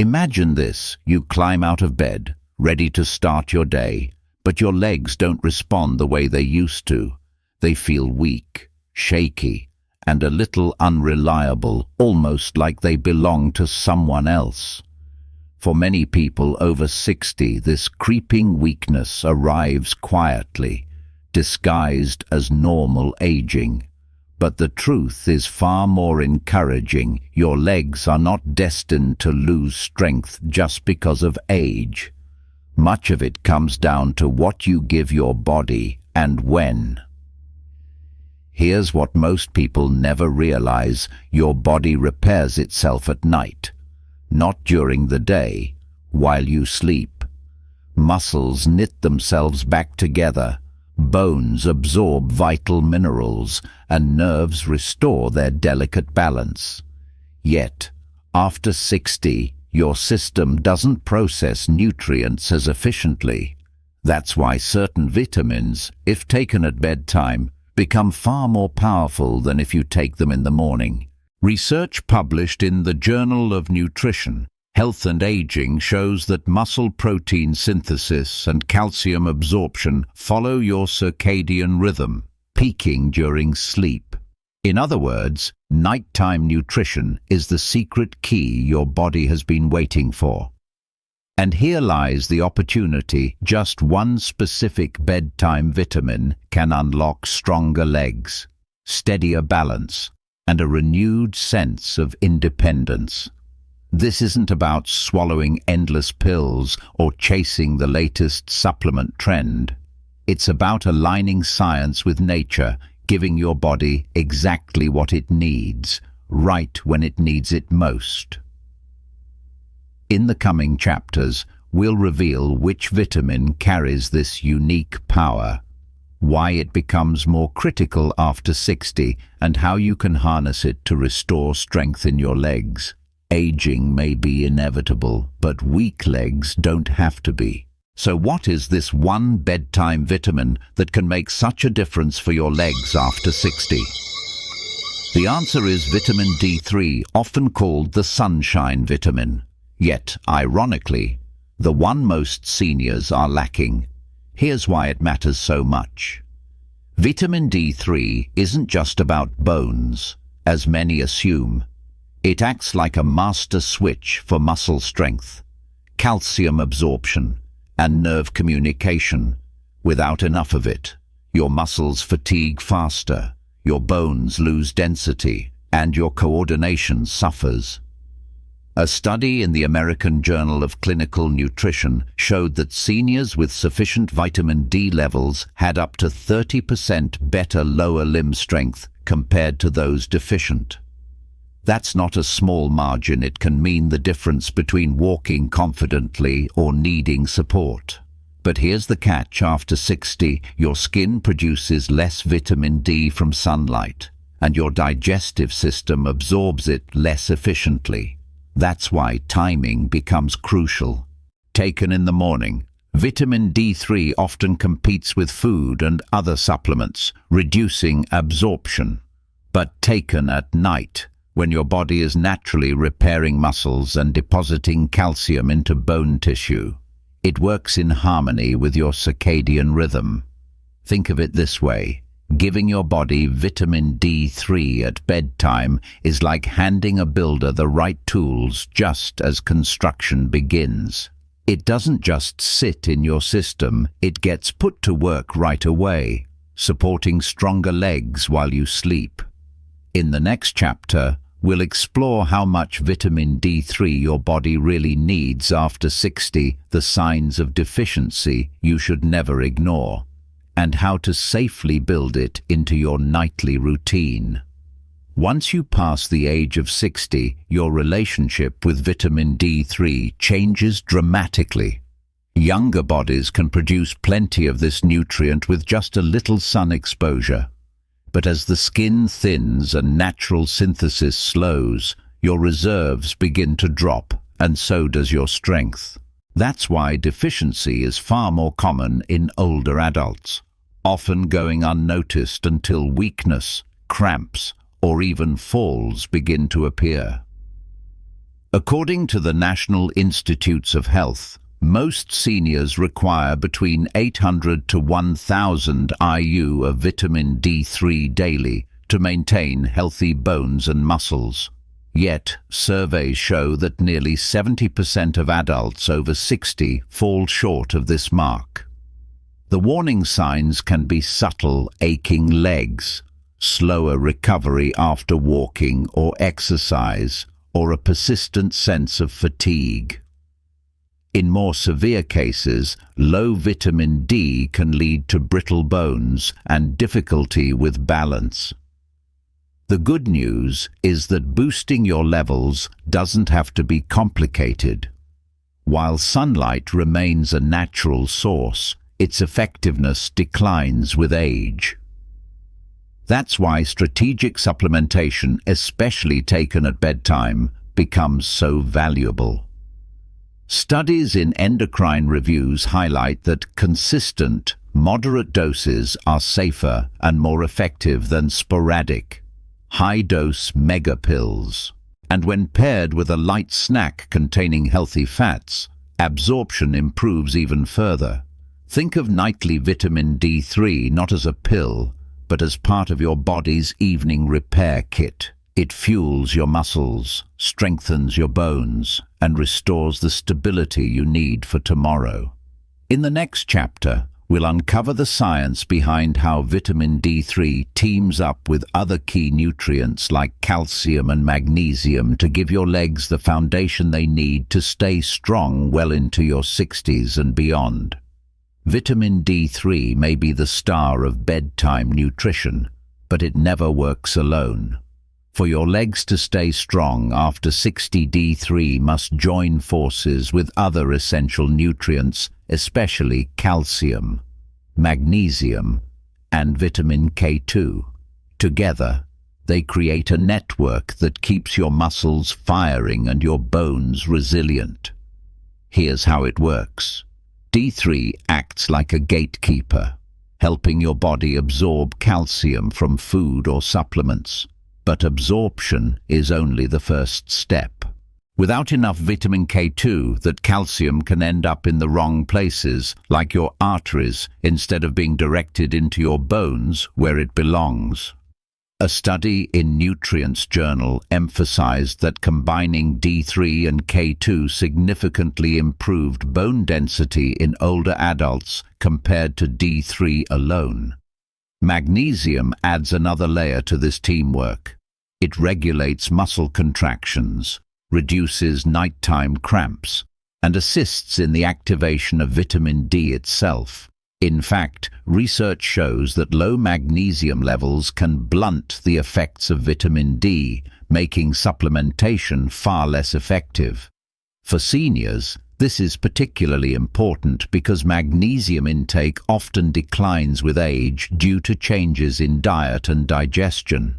Imagine this: you climb out of bed, ready to start your day, but your legs don't respond the way they used to. They feel weak, shaky, and a little unreliable, almost like they belong to someone else. For many people over 60, this creeping weakness arrives quietly, disguised as normal aging. But the truth is far more encouraging. Your legs are not destined to lose strength just because of age. Much of it comes down to what you give your body and when. Here's what most people never realize: your body repairs itself at night, not during the day, while you sleep. Muscles knit themselves back together, bones absorb vital minerals, and nerves restore their delicate balance. Yet, after 60, your system doesn't process nutrients as efficiently. That's why certain vitamins, if taken at bedtime, become far more powerful than if you take them in the morning. Research published in the Journal of Nutrition, Health and Aging shows that muscle protein synthesis and calcium absorption follow your circadian rhythm, peaking during sleep. In other words, nighttime nutrition is the secret key your body has been waiting for. And here lies the opportunity: just one specific bedtime vitamin can unlock stronger legs, steadier balance, and a renewed sense of independence. This isn't about swallowing endless pills or chasing the latest supplement trend. It's about aligning science with nature, giving your body exactly what it needs, right when it needs it most. In the coming chapters, we'll reveal which vitamin carries this unique power, why it becomes more critical after 60, and how you can harness it to restore strength in your legs. Aging may be inevitable, but weak legs don't have to be. So what is this one bedtime vitamin that can make such a difference for your legs after 60? The answer is vitamin D3, often called the sunshine vitamin. Yet, ironically, the one most seniors are lacking. Here's why it matters so much. Vitamin D3 isn't just about bones, as many assume. It acts like a master switch for muscle strength, calcium absorption, and nerve communication. Without enough of it, your muscles fatigue faster, your bones lose density, and your coordination suffers. A study in the American Journal of Clinical Nutrition showed that seniors with sufficient vitamin D levels had up to 30% better lower limb strength compared to those deficient. That's not a small margin. It can mean the difference between walking confidently or needing support. But here's the catch: after 60, your skin produces less vitamin D from sunlight, and your digestive system absorbs it less efficiently. That's why timing becomes crucial. Taken in the morning, vitamin D3 often competes with food and other supplements, reducing absorption. But taken at night, when your body is naturally repairing muscles and depositing calcium into bone tissue, it works in harmony with your circadian rhythm. Think of it this way: giving your body vitamin D3 at bedtime is like handing a builder the right tools just as construction begins. It doesn't just sit in your system, it gets put to work right away, supporting stronger legs while you sleep. In the next chapter, we'll explore how much vitamin D3 your body really needs after 60, the signs of deficiency you should never ignore, and how to safely build it into your nightly routine. Once you pass the age of 60, your relationship with vitamin D3 changes dramatically. Younger bodies can produce plenty of this nutrient with just a little sun exposure. But as the skin thins and natural synthesis slows, your reserves begin to drop, and so does your strength. That's why deficiency is far more common in older adults, often going unnoticed until weakness, cramps, or even falls begin to appear. According to the National Institutes of Health, most seniors require between 800 to 1,000 IU of vitamin D3 daily to maintain healthy bones and muscles. Yet, surveys show that nearly 70% of adults over 60 fall short of this mark. The warning signs can be subtle aching legs, slower recovery after walking or exercise, or a persistent sense of fatigue. In more severe cases, low vitamin D can lead to brittle bones and difficulty with balance. The good news is that boosting your levels doesn't have to be complicated. While sunlight remains a natural source, its effectiveness declines with age. That's why strategic supplementation, especially taken at bedtime, becomes so valuable. Studies in endocrine reviews highlight that consistent, moderate doses are safer and more effective than sporadic, high-dose mega pills. And when paired with a light snack containing healthy fats, absorption improves even further. Think of nightly vitamin D3 not as a pill, but as part of your body's evening repair kit. It fuels your muscles, strengthens your bones, and restores the stability you need for tomorrow. In the next chapter, we'll uncover the science behind how vitamin D3 teams up with other key nutrients like calcium and magnesium to give your legs the foundation they need to stay strong well into your 60s and beyond. Vitamin D3 may be the star of bedtime nutrition, but it never works alone. For your legs to stay strong after 60, D3 must join forces with other essential nutrients, especially calcium, magnesium, and vitamin K2. Together, they create a network that keeps your muscles firing and your bones resilient. Here's how it works. D3 acts like a gatekeeper, helping your body absorb calcium from food or supplements. But absorption is only the first step. Without enough vitamin K2, that calcium can end up in the wrong places, like your arteries, instead of being directed into your bones where it belongs. A study in Nutrients Journal emphasized that combining D3 and K2 significantly improved bone density in older adults compared to D3 alone. Magnesium adds another layer to this teamwork. It regulates muscle contractions, reduces nighttime cramps, and assists in the activation of vitamin D itself. In fact, research shows that low magnesium levels can blunt the effects of vitamin D, making supplementation far less effective. For seniors, this is particularly important because magnesium intake often declines with age due to changes in diet and digestion.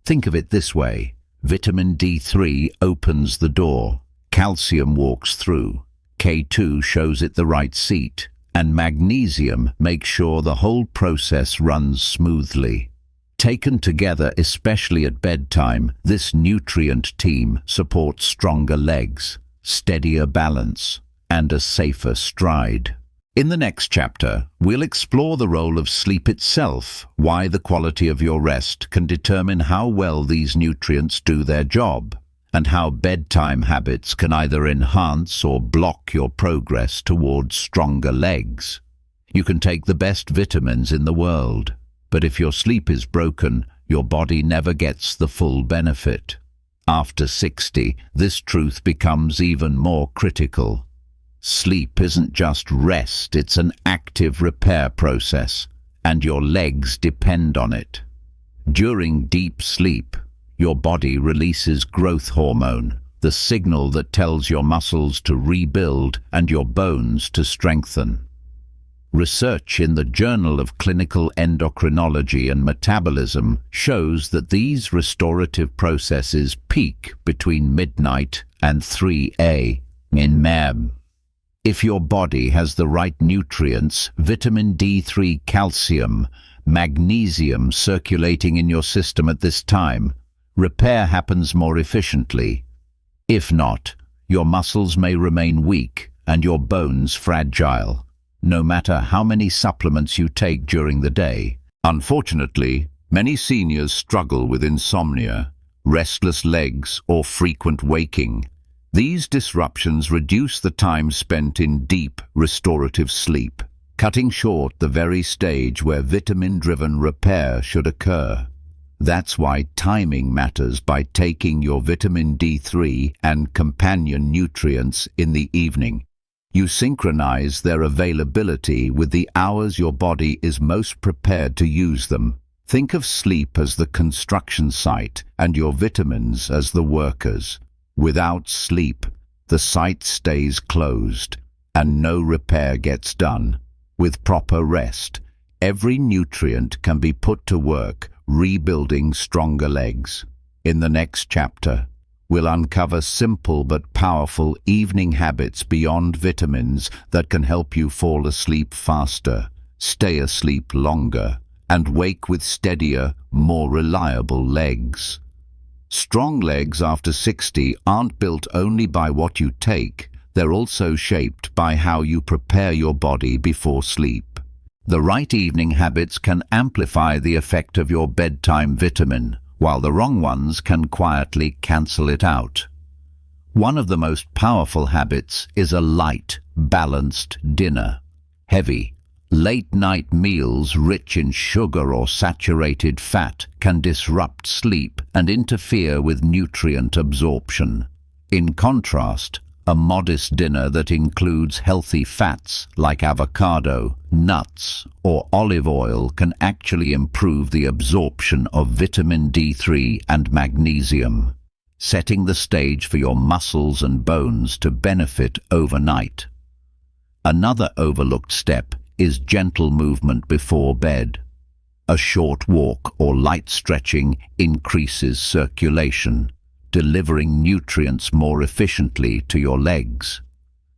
Think of it this way: vitamin D3 opens the door, calcium walks through, K2 shows it the right seat, and magnesium makes sure the whole process runs smoothly. Taken together, especially at bedtime, this nutrient team supports stronger legs, steadier balance, and a safer stride. In the next chapter, we'll explore the role of sleep itself, why the quality of your rest can determine how well these nutrients do their job, and how bedtime habits can either enhance or block your progress towards stronger legs. You can take the best vitamins in the world, but if your sleep is broken, your body never gets the full benefit. After 60, this truth becomes even more critical. Sleep isn't just rest, it's an active repair process, and your legs depend on it. During deep sleep, your body releases growth hormone, the signal that tells your muscles to rebuild and your bones to strengthen. Research in the Journal of Clinical Endocrinology and Metabolism shows that these restorative processes peak between midnight and 3 a.m. If your body has the right nutrients, vitamin D3, calcium, magnesium circulating in your system at this time, repair happens more efficiently. If not, your muscles may remain weak and your bones fragile, no matter how many supplements you take during the day. Unfortunately, many seniors struggle with insomnia, restless legs, or frequent waking. These disruptions reduce the time spent in deep, restorative sleep, cutting short the very stage where vitamin-driven repair should occur. That's why timing matters by taking your vitamin D3 and companion nutrients in the evening. You synchronize their availability with the hours your body is most prepared to use them. Think of sleep as the construction site and your vitamins as the workers. Without sleep, the site stays closed and no repair gets done. With proper rest, every nutrient can be put to work, rebuilding stronger legs. In the next chapter, we'll uncover simple but powerful evening habits beyond vitamins that can help you fall asleep faster, stay asleep longer, and wake with steadier, more reliable legs. Strong legs after 60 aren't built only by what you take, they're also shaped by how you prepare your body before sleep. The right evening habits can amplify the effect of your bedtime vitamin, while the wrong ones can quietly cancel it out. One of the most powerful habits is a light, balanced dinner. Heavy, late-night meals rich in sugar or saturated fat can disrupt sleep and interfere with nutrient absorption. In contrast, a modest dinner that includes healthy fats like avocado, nuts, or olive oil can actually improve the absorption of vitamin D3 and magnesium, setting the stage for your muscles and bones to benefit overnight. Another overlooked step is gentle movement before bed. A short walk or light stretching increases circulation, delivering nutrients more efficiently to your legs.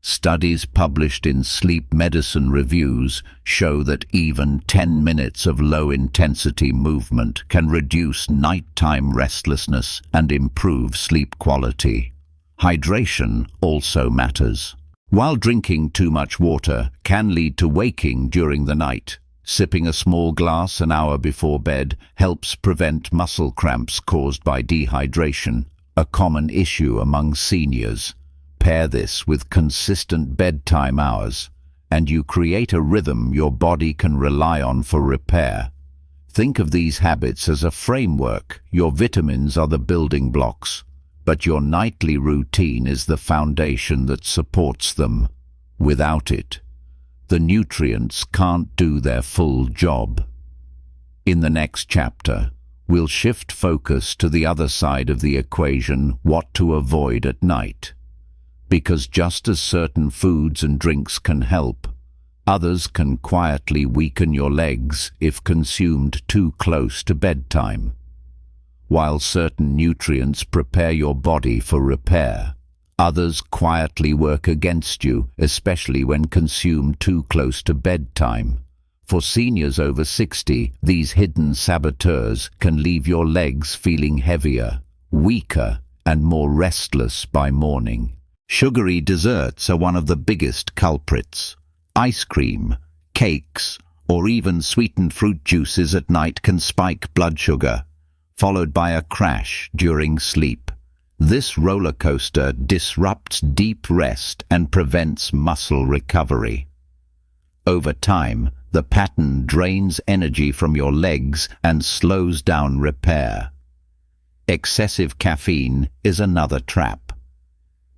Studies published in sleep medicine reviews show that even 10 minutes of low-intensity movement can reduce nighttime restlessness and improve sleep quality. Hydration also matters. While drinking too much water can lead to waking during the night, sipping a small glass an hour before bed helps prevent muscle cramps caused by dehydration, a common issue among seniors. Pair this with consistent bedtime hours, and you create a rhythm your body can rely on for repair. Think of these habits as a framework. Your vitamins are the building blocks, but your nightly routine is the foundation that supports them. Without it, the nutrients can't do their full job. In the next chapter, we'll shift focus to the other side of the equation, what to avoid at night. Because just as certain foods and drinks can help, others can quietly weaken your legs if consumed too close to bedtime. While certain nutrients prepare your body for repair, others quietly work against you, especially when consumed too close to bedtime. For seniors over 60, these hidden saboteurs can leave your legs feeling heavier, weaker, and more restless by morning. Sugary desserts are one of the biggest culprits. Ice cream, cakes, or even sweetened fruit juices at night can spike blood sugar, followed by a crash during sleep. This roller coaster disrupts deep rest and prevents muscle recovery. Over time, the pattern drains energy from your legs and slows down repair. Excessive caffeine is another trap.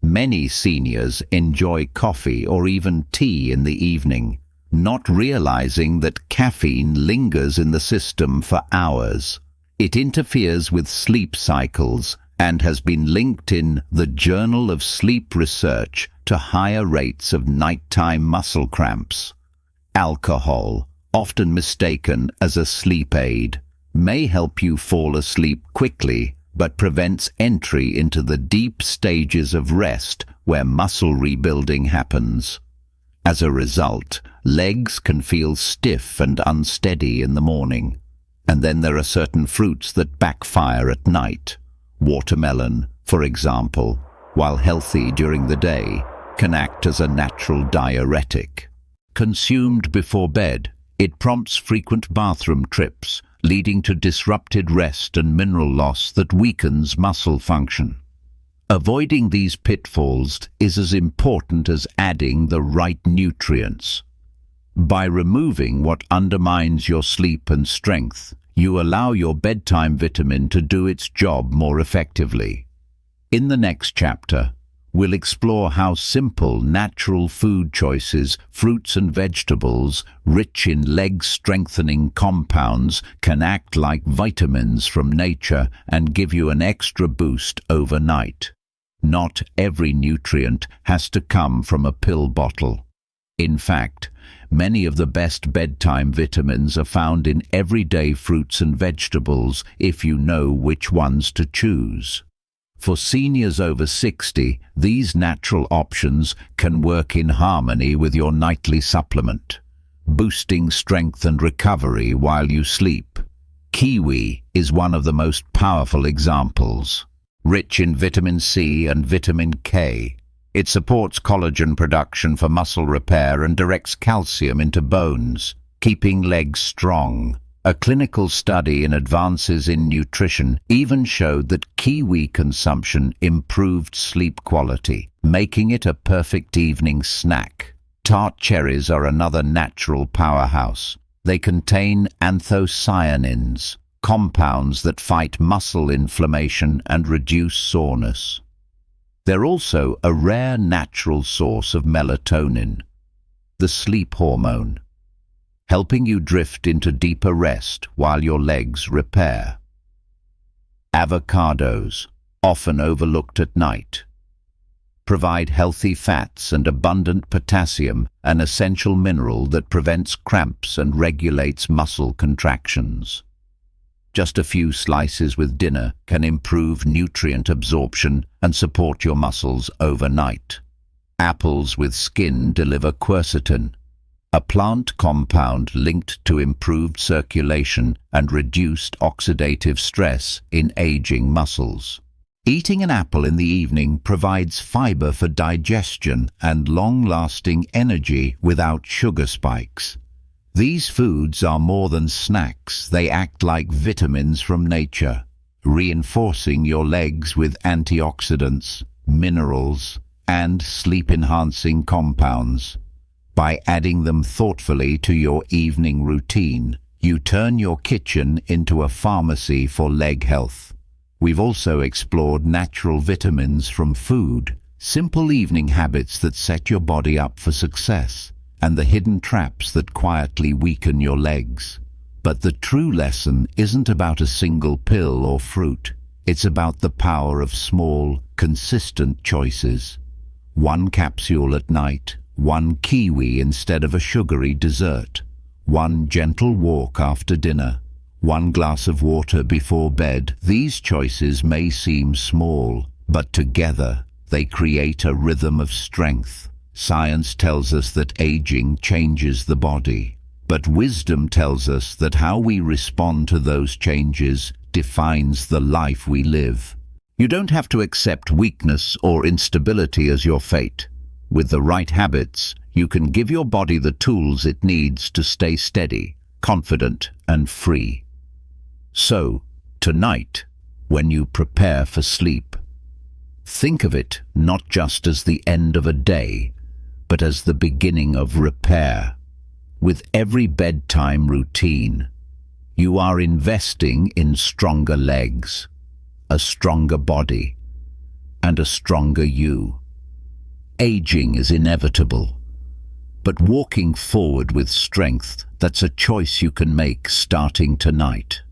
Many seniors enjoy coffee or even tea in the evening, not realizing that caffeine lingers in the system for hours. It interferes with sleep cycles and has been linked in the Journal of Sleep Research to higher rates of nighttime muscle cramps. Alcohol, often mistaken as a sleep aid, may help you fall asleep quickly, but prevents entry into the deep stages of rest where muscle rebuilding happens. As a result, legs can feel stiff and unsteady in the morning. And then there are certain fruits that backfire at night. Watermelon, for example, while healthy during the day, can act as a natural diuretic. Consumed before bed, it prompts frequent bathroom trips, leading to disrupted rest and mineral loss that weakens muscle function. Avoiding these pitfalls is as important as adding the right nutrients. By removing what undermines your sleep and strength, you allow your bedtime vitamin to do its job more effectively. In the next chapter, we'll explore how simple, natural food choices, fruits and vegetables, rich in leg-strengthening compounds, can act like vitamins from nature and give you an extra boost overnight. Not every nutrient has to come from a pill bottle. In fact, many of the best bedtime vitamins are found in everyday fruits and vegetables if you know which ones to choose. For seniors over 60, these natural options can work in harmony with your nightly supplement, boosting strength and recovery while you sleep. Kiwi is one of the most powerful examples. Rich in vitamin C and vitamin K, it supports collagen production for muscle repair and directs calcium into bones, keeping legs strong. A clinical study in Advances in Nutrition even showed that kiwi consumption improved sleep quality, making it a perfect evening snack. Tart cherries are another natural powerhouse. They contain anthocyanins, compounds that fight muscle inflammation and reduce soreness. They're also a rare natural source of melatonin, the sleep hormone, helping you drift into deeper rest while your legs repair. Avocados, often overlooked at night, provide healthy fats and abundant potassium, an essential mineral that prevents cramps and regulates muscle contractions. Just a few slices with dinner can improve nutrient absorption and support your muscles overnight. Apples with skin deliver quercetin, a plant compound linked to improved circulation and reduced oxidative stress in aging muscles. Eating an apple in the evening provides fiber for digestion and long-lasting energy without sugar spikes. These foods are more than snacks, they act like vitamins from nature, reinforcing your legs with antioxidants, minerals, and sleep-enhancing compounds. By adding them thoughtfully to your evening routine, you turn your kitchen into a pharmacy for leg health. We've also explored natural vitamins from food, simple evening habits that set your body up for success, and the hidden traps that quietly weaken your legs. But the true lesson isn't about a single pill or fruit. It's about the power of small, consistent choices. One capsule at night, one kiwi instead of a sugary dessert, one gentle walk after dinner, one glass of water before bed. These choices may seem small, but together they create a rhythm of strength. Science tells us that aging changes the body, but wisdom tells us that how we respond to those changes defines the life we live. You don't have to accept weakness or instability as your fate. With the right habits, you can give your body the tools it needs to stay steady, confident, and free. So, tonight, when you prepare for sleep, think of it not just as the end of a day, but as the beginning of repair. With every bedtime routine, you are investing in stronger legs, a stronger body, and a stronger you. Aging is inevitable, but walking forward with strength, that's a choice you can make starting tonight.